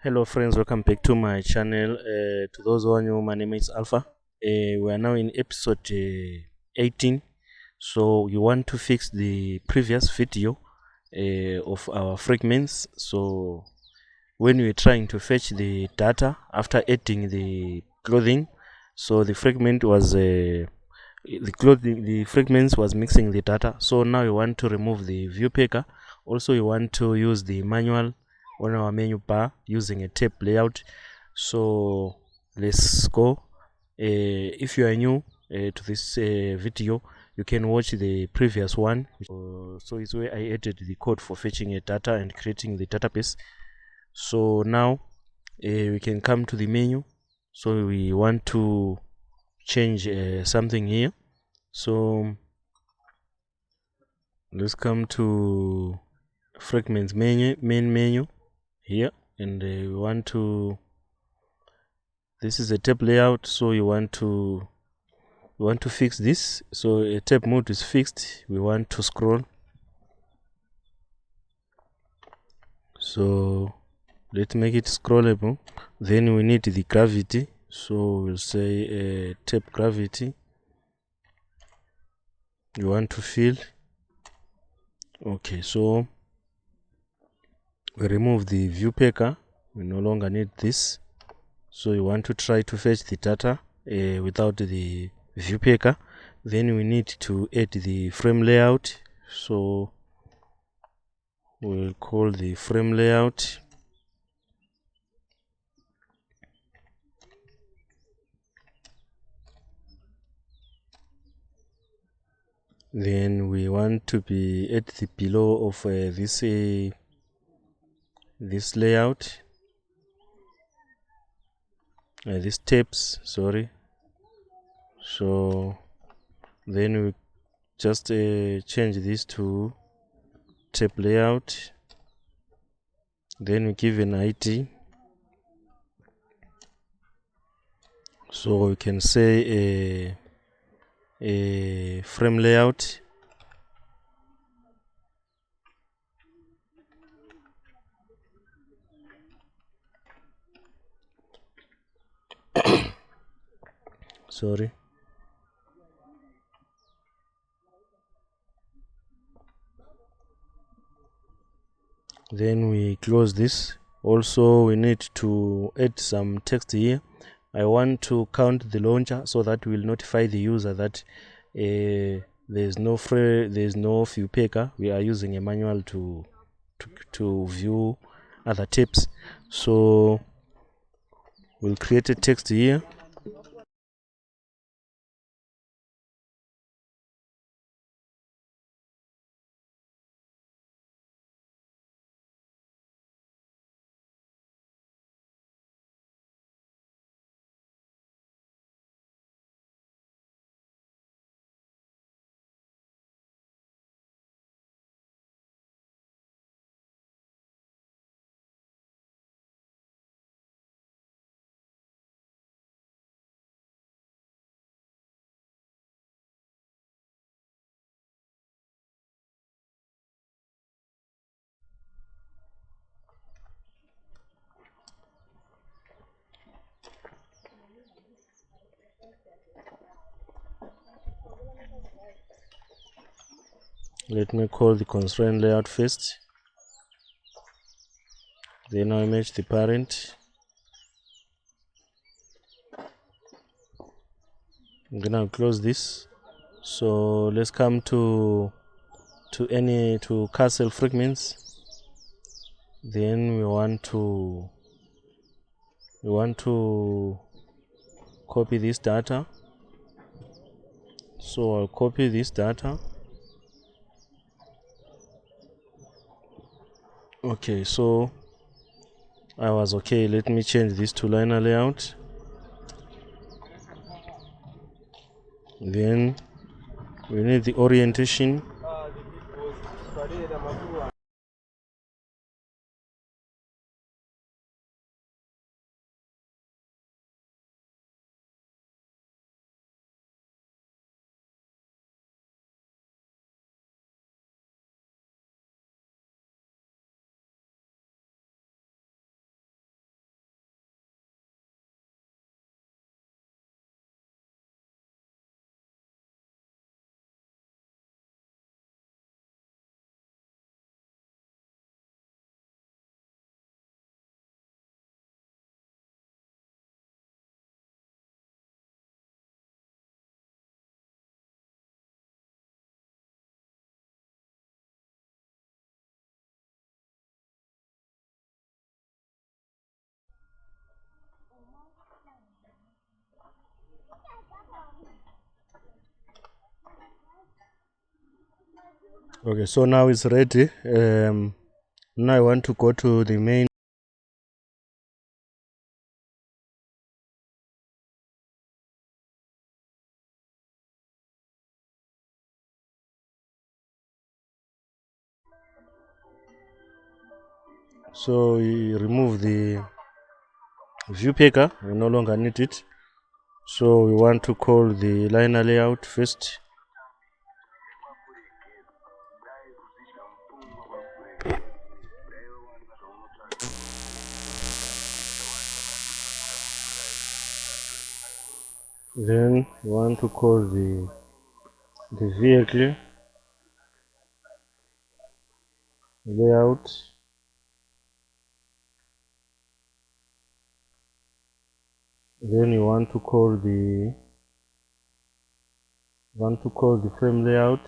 Hello friends, welcome back to my channel. To those who are new, my name is Alpha. We are now in episode 18. So you want to fix the previous video of our fragments. So when we are trying to fetch the data after adding the clothing, so the fragment was the fragments was mixing the data. So now you want to remove the view picker. Also you want to use the manual on our menu bar using a tab layout. So let's go. If you are new to this video, you can watch the previous one. So it's where I added the code for fetching a data and creating the database. So now we can come to the menu. So we want to change something here. So let's come to fragments main menu here, and we want to, this is a tab layout, so you want to fix this. So a tab mode is fixed. We want to scroll, so let's make it scrollable. Then we need the gravity, so we'll say tab gravity. You want to fill. Okay, so we remove the view picker. We no longer need this. So you want to try to fetch the data without the view picker. Then we need to add the frame layout. So we'll call the frame layout. Then we want to be at the below of this layout, these tabs, sorry. So then we just change this to tab layout. Then we give an ID. So we can say a frame layout. Sorry. Then we close this. Also we need to add some text here. I want to count the launcher so that we'll notify the user that there's no view picker. We are using a manual to view other tabs. So we'll create a text here. Let me call the constraint layout first. Then I image the parent. I'm gonna close this. So let's come to castle fragments. Then we want to copy this data. So I'll copy this data. Okay, so I was okay. Let me change this to liner layout. Then we need the orientation. Okay, so now it's ready. Now I want to go to the main. So we remove the view picker, we no longer need it. So we want to call the liner layout first. Then we want to call the vehicle layout. Then you want to call the frame layout.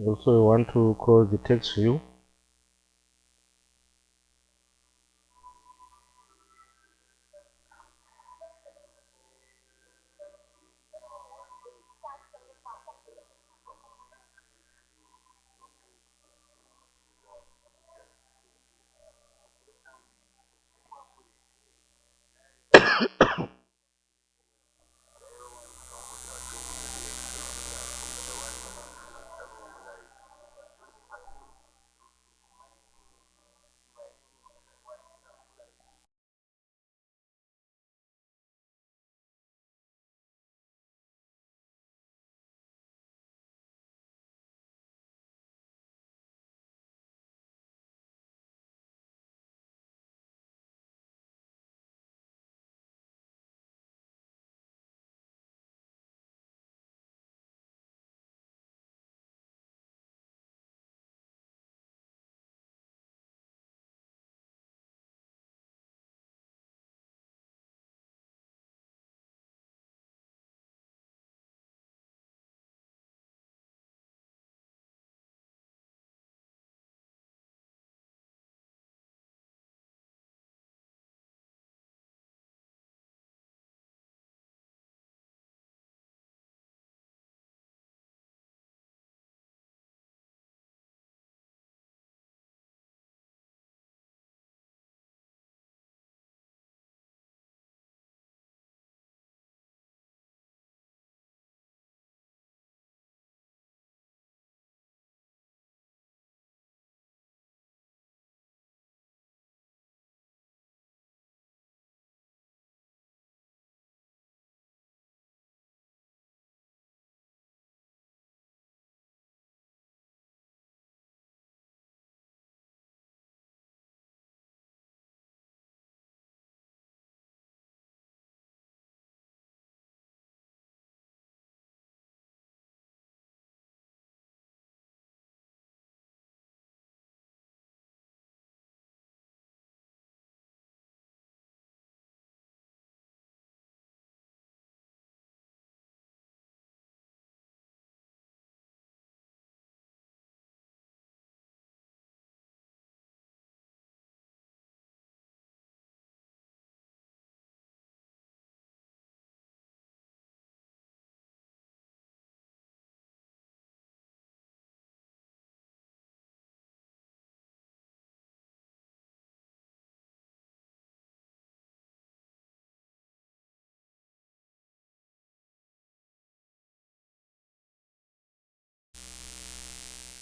Also you want to call the text view.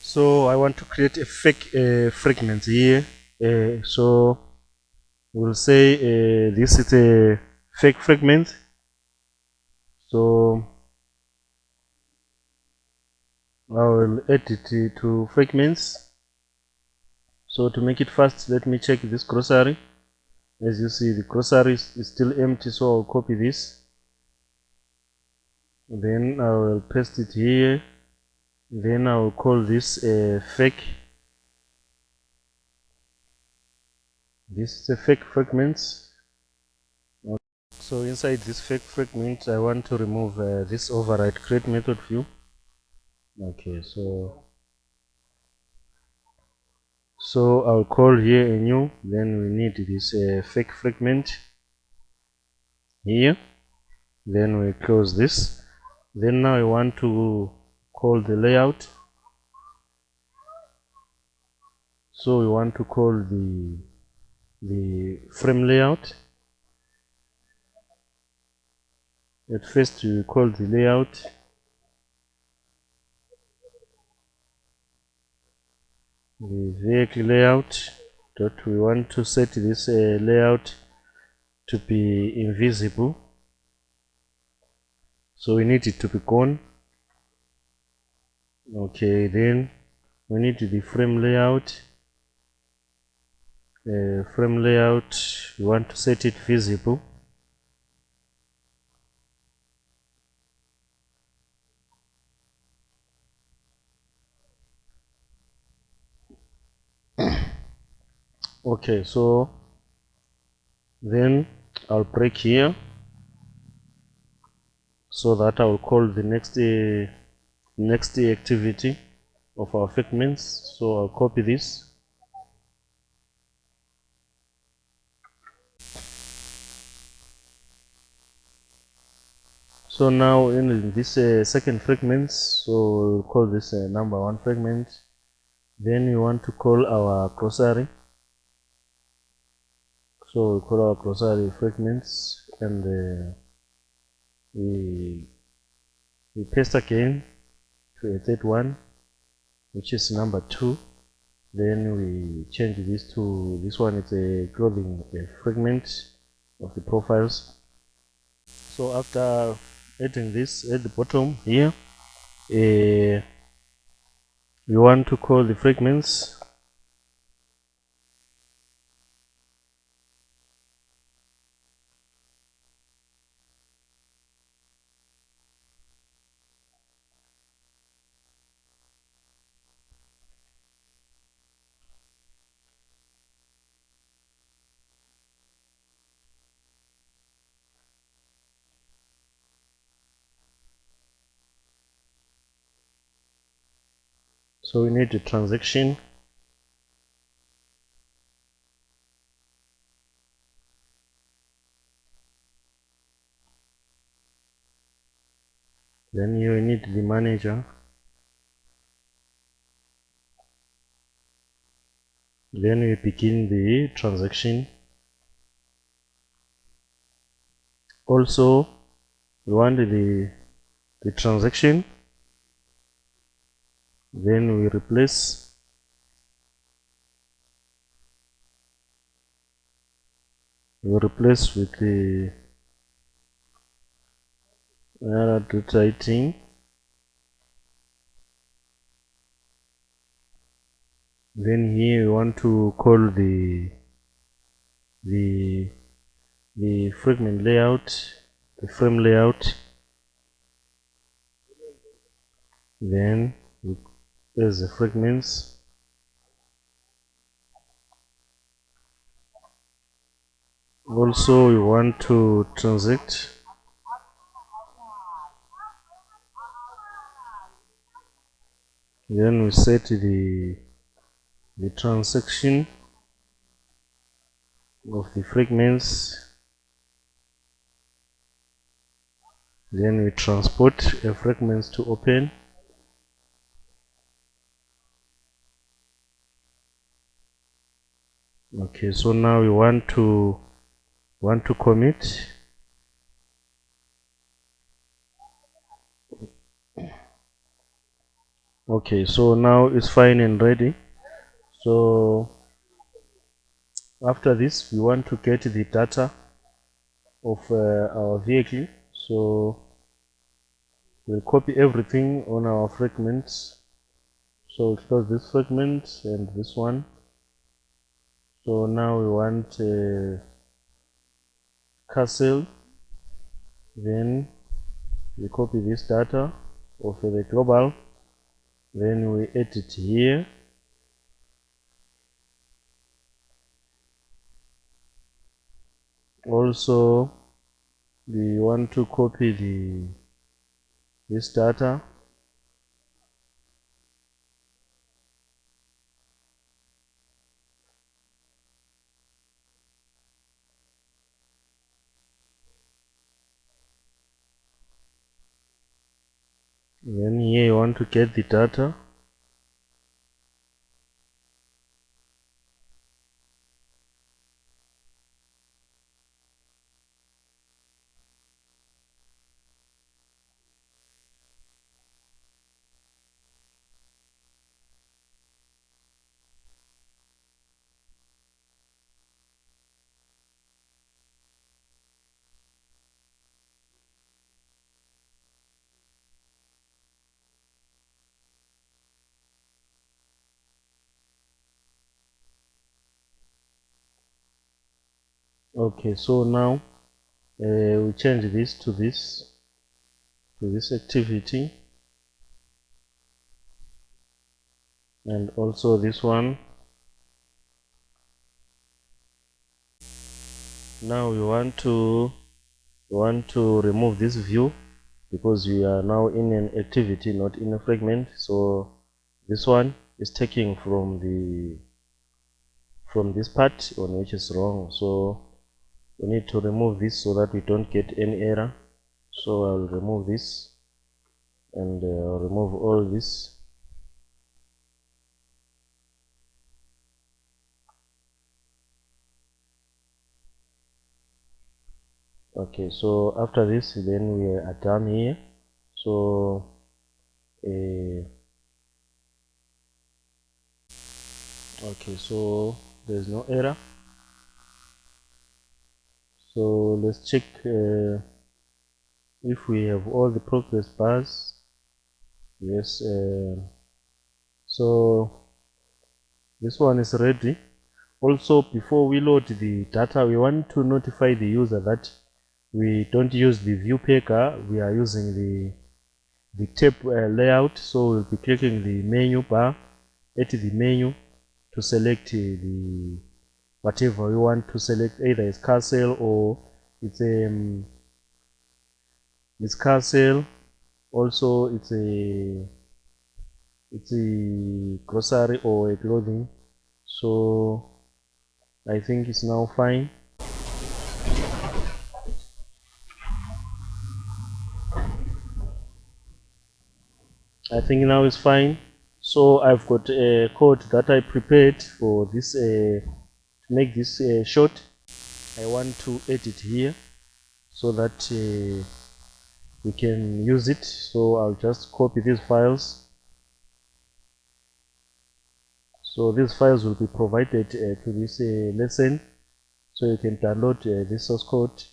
So I want to create a fake fragment here. So we'll say this is a fake fragment. So I will edit it to fragments. So to make it fast, let me check this glossary. As you see, the glossary is still empty, so I'll copy this. Then I will paste it here. Then I will call this fake. This is a fake fragment. So inside this fake fragment, I want to remove this override create method view. Okay, so I'll call here a new, then we need this fake fragment here, then we close this. Then now I want to call the layout, so we want to call the frame layout. At first we call the layout, the vehicle layout dot, we want to set this layout to be invisible, so we need it to be gone. Okay, then we need the frame layout. Frame layout, we want to set it visible. Okay, so then I'll break here so that I will call the next activity of our fragments. So I'll copy this. So now in this second fragments, so we'll call this number 1 fragment. Then we want to call our glossary. So we call our glossary fragments, and we paste again to a third one, which is number 2. Then we change this to this one. It's a clothing fragment of the profiles. So after adding this at the bottom here, we want to call the fragments. So we need the transaction. Then you need the manager. Then we begin the transaction. Also, we want the transaction. Then we replace with the writing. Then here we want to call the fragment layout, the frame layout. Then there's the fragments. Also, we want to transact. Then we set the transaction of the fragments. Then we transport a fragments to open. Okay, so now we want to commit. Okay, so now it's fine and ready. So after this, we want to get the data of our vehicle. So we'll copy everything on our fragments. So we'll close this fragment and this one. So now we want castle. Then we copy this data of the global. Then we edit here. Also, we want to copy this data here you want to get the data. Okay, so now we change this to this activity, and also this one. Now we want to remove this view because we are now in an activity, not in a fragment. So this one is taking from this part on which is wrong. So we need to remove this so that we don't get any error. So I'll remove this, and I'll remove all this. Okay, so after this, then we are done here. So okay, so there's no error. So let's check if we have all the progress bars. Yes, so this one is ready. Also, before we load the data, we want to notify the user that we don't use the view picker, we are using the tab layout. So we'll be clicking the menu bar at the menu to select the whatever we want to select, either it's castle or it's castle. Also it's a grocery or a clothing. So I think it's now fine. I think now it's fine. So I've got a code that I prepared for this to make this short. I want to edit here so that we can use it. So I'll just copy these files. So these files will be provided to this lesson, so you can download this source code.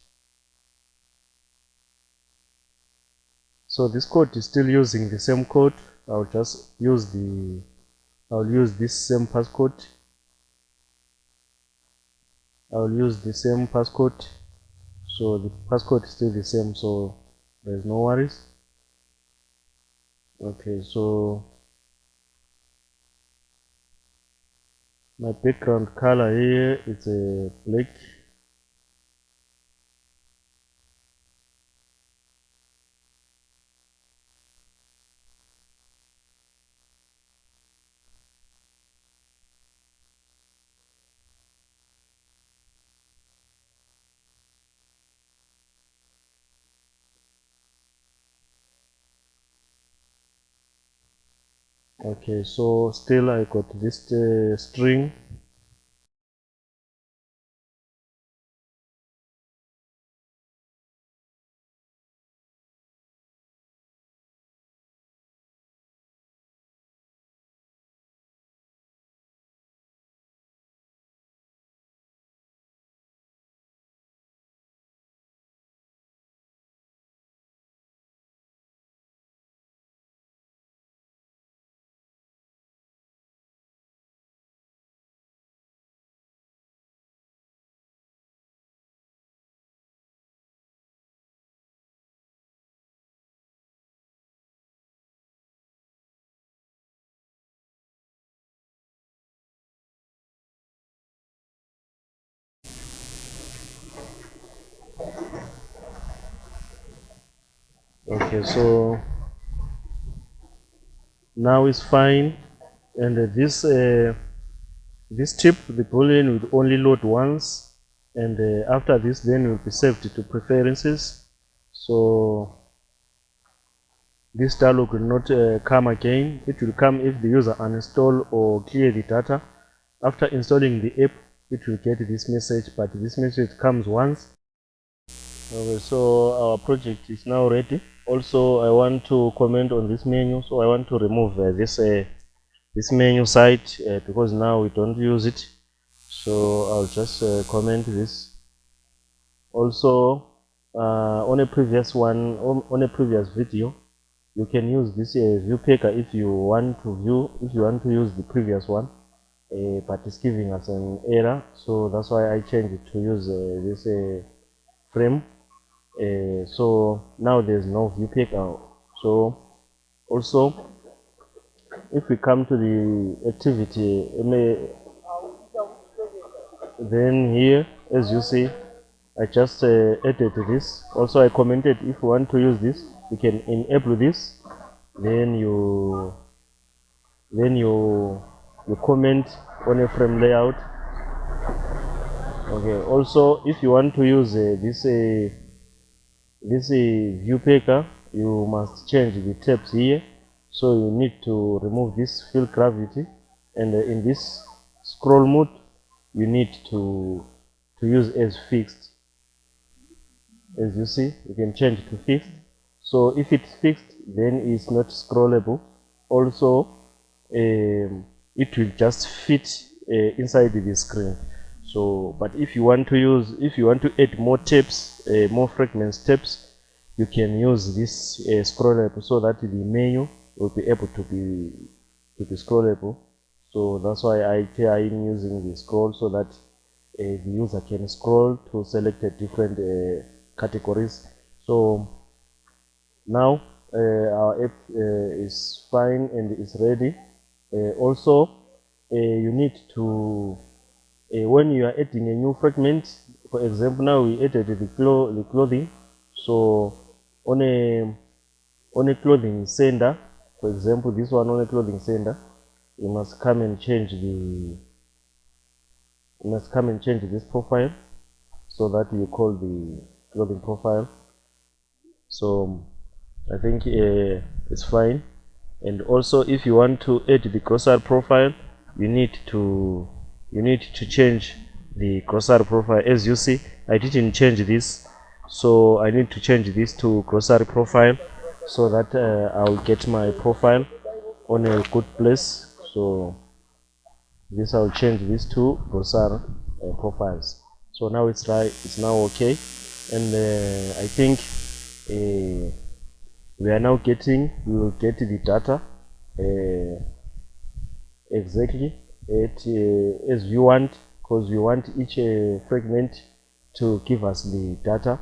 So this code is still using the same code. I'll just use this same passcode. I'll use the same passcode. So the passcode is still the same, so there's no worries. Okay, so my background color here is a black. Okay, so still I got this string. Okay, so now it's fine, and this tip, the boolean will only load once, and after this then will be saved to preferences. So this dialog will not come again. It will come if the user uninstall or clear the data. After installing the app, it will get this message, but this message comes once. Okay, so our project is now ready. Also, I want to comment on this menu, so I want to remove this menu site because now we don't use it. So I'll just comment this. Also, on a previous video, you can use this view picker if you want to use the previous one, but it's giving us an error. So that's why I changed it to use this frame. So now there's no view picker. So also, if we come to the activity, then here, as you see, I just added this. Also, I commented if you want to use this, you can enable this. Then you comment on a frame layout. Okay. Also, if you want to use this view picker, you must change the tabs here. So you need to remove this fill gravity, and in this scroll mode, you need to use as fixed. As you see, you can change to fixed. So if it's fixed, then it's not scrollable. Also, it will just fit inside the screen. So, but if you want to add more tabs, more fragments tabs, you can use this scrollable, so that the menu will be able to be scrollable. So that's why I'm using the scroll, so that the user can scroll to select different categories. So now our app is fine and is ready. Also, you need to when you are adding a new fragment, for example, now we added the clothing. So on a clothing sender, for example, this one on a clothing sender, you must come and change this profile, so that you call the clothing profile. So I think it's fine. And also, if you want to add the grocery profile, you need to change the grocery profile. As you see, I didn't change this, so I need to change this to grocery profile, so that I'll get my profile on a good place. So this, I'll change this to grocery profiles. So now it's right, it's now okay. And I think we will get the data exactly as you want, because we want each fragment to give us the data.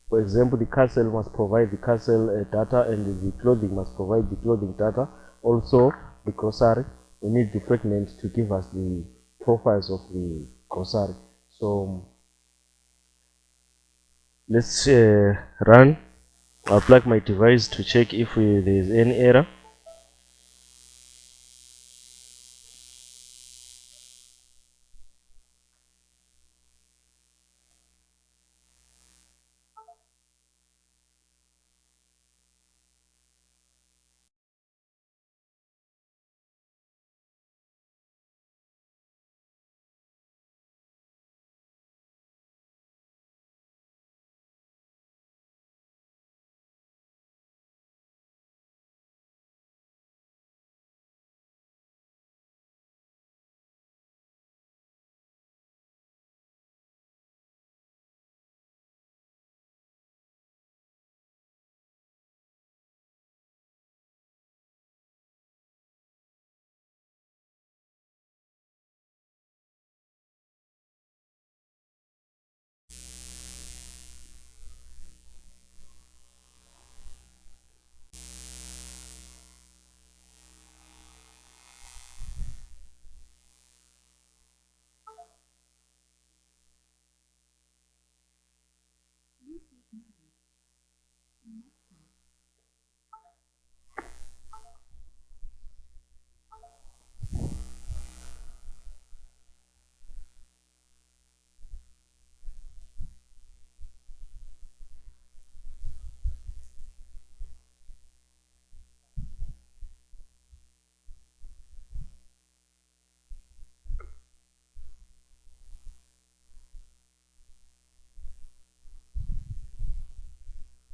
For example, the castle must provide the castle data, and the clothing must provide the clothing data. Also, the grocery, we need the fragment to give us the profiles of the grocery. So let's run. I'll plug my device to check if there is any error.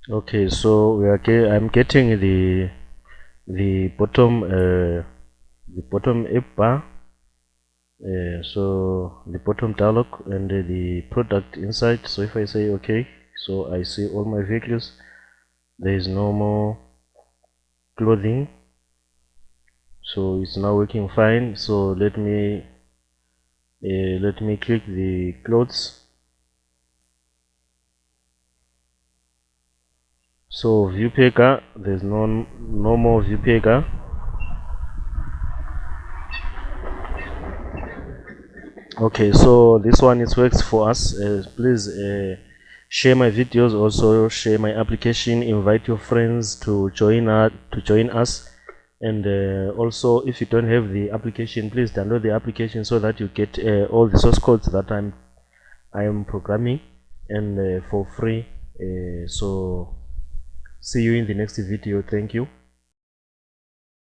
Okay, so I'm getting the bottom app bar, so the bottom dialog and the product inside. So if I say okay, so I see all my vehicles. There is no more clothing, so it's now working fine. So let me click the clothes. So view picker, there's no more view picker. Okay, so this one is works for us. Please share my videos, also share my application, invite your friends to join us, and also if you don't have the application, please download the application so that you get all the source codes that I am programming, and for free. So see you in the next video. Thank you.